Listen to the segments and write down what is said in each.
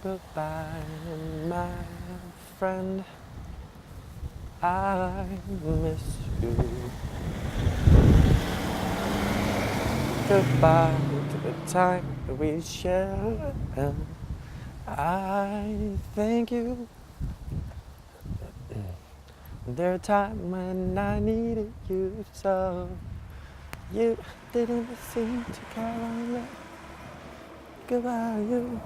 Goodbye, my friend. I miss you. Goodbye to the time that we shared. I thank you. There are times when I needed you, so you didn't seem to care on me. Goodbye, you.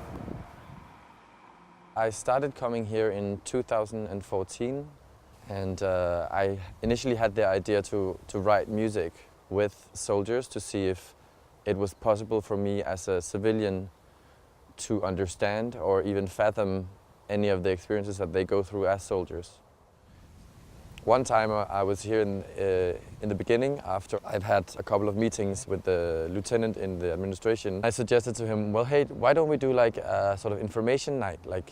I started coming here in 2014, and I initially had the idea to write music with soldiers to see if it was possible for me as a civilian to understand or even fathom any of the experiences that they go through as soldiers. One time I was here in the beginning, after I've had a couple of meetings with the lieutenant in the administration. I suggested to him, well, hey, why don't we do like a sort of information night, like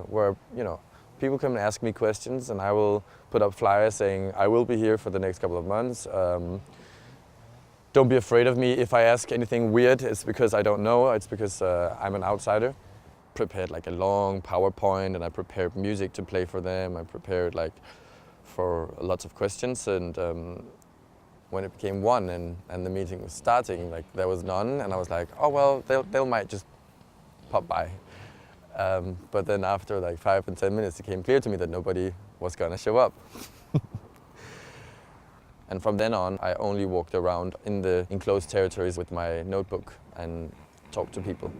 where, you know, people come and ask me questions and I will put up flyers saying, I will be here for the next couple of months. Don't be afraid of me. If I ask anything weird, it's because I don't know, it's because I'm an outsider. Prepared like a long PowerPoint, and I prepared music to play for them. I prepared like for lots of questions, and when it became one and the meeting was starting, like there was none, and I was like, oh well, they might just pop by. But then after like 5 and 10 minutes, it became clear to me that nobody was gonna show up. And from then on, I only walked around in the enclosed territories with my notebook and talked to people.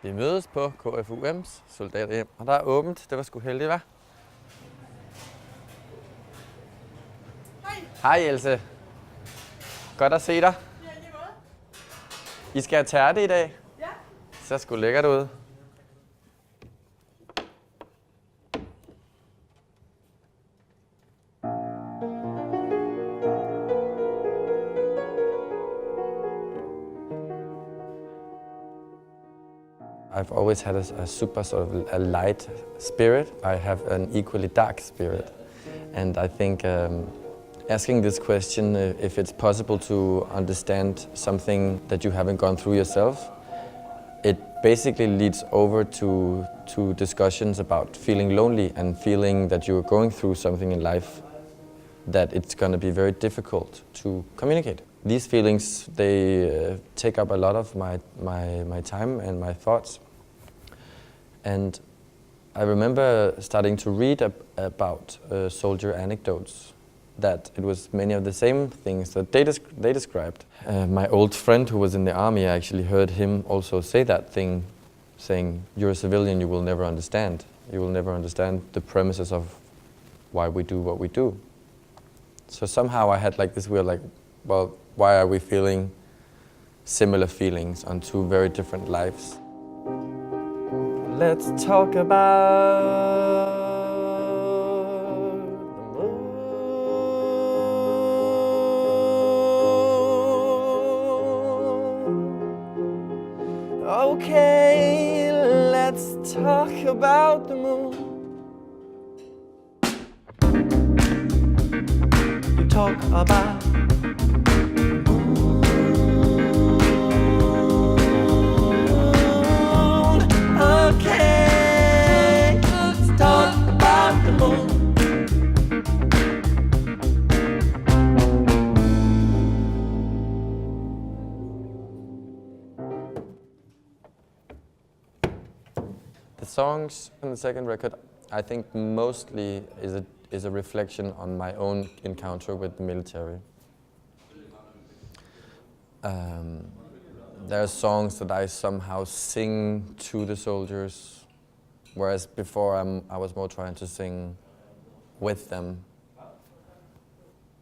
Vi mødes på KFUM's soldaterhjem, og der er åbent. Det var sgu heldigt, hva'? Hej. Hej Else. Godt at se dig. Ja, lige måde. I skal have tærte i dag. Ja. Så sgu lækkert ud. I've always had a super sort of a light spirit. I have an equally dark spirit. And I think asking this question, if it's possible to understand something that you haven't gone through yourself, it basically leads over to discussions about feeling lonely and feeling that you're going through something in life that it's going to be very difficult to communicate. These feelings, they take up a lot of my time and my thoughts. And I remember starting to read about soldier anecdotes, that it was many of the same things that they described. My old friend who was in the army, I actually heard him also say that thing, saying, you're a civilian, you will never understand. You will never understand the premises of why we do what we do. So somehow I had like this weird like, well, why are we feeling similar feelings on two very different lives? Let's talk about the moon. Okay, let's talk about the moon. You talk about the songs on the second record, I think mostly is a reflection on my own encounter with the military. There are songs that I somehow sing to the soldiers, whereas before I was more trying to sing with them.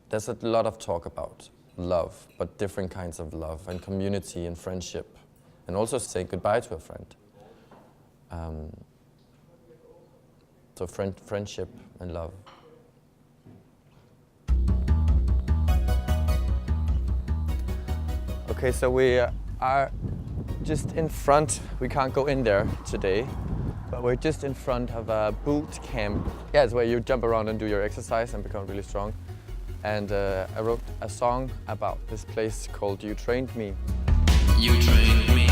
There's a lot of talk about love, but different kinds of love, and community and friendship, and also saying goodbye to a friend. So friendship and love. Okay, so we are just in front. We can't go in there today, But we're just in front of a boot camp. Yeah, it's where you jump around and do your exercise and become really strong. And I wrote a song about this place called You Trained Me. You trained me.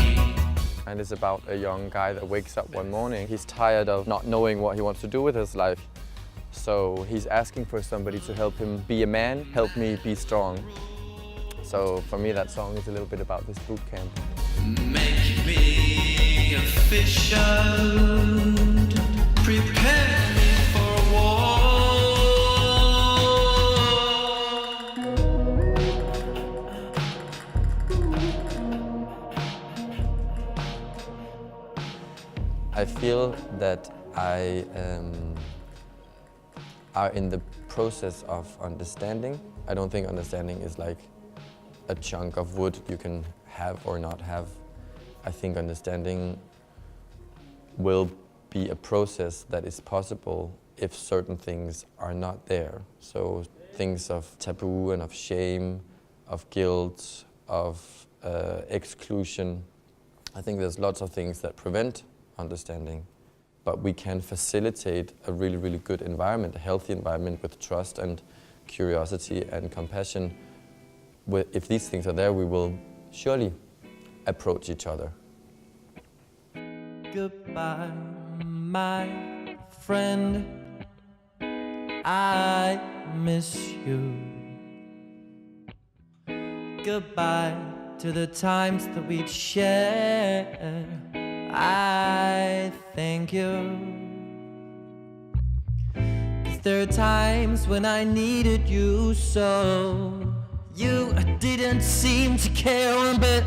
And it's about a young guy that wakes up one morning. He's tired of not knowing what he wants to do with his life. So he's asking for somebody to help him be a man, help me be strong. So for me that song is a little bit about this boot camp. Make me efficient, prepare me for a war. I feel that I are in the process of understanding. I don't think understanding is like a chunk of wood you can have or not have. I think understanding will be a process that is possible if certain things are not there. So things of taboo and of shame, of guilt, of exclusion. I think there's lots of things that prevent understanding, but we can facilitate a really, really good environment, a healthy environment with trust and curiosity and compassion. If these things are there, we will surely approach each other. Goodbye, my friend, I miss you. Goodbye to the times that we'd share. I thank you. 'Cause there are times when I needed you so. You didn't seem to care one bit.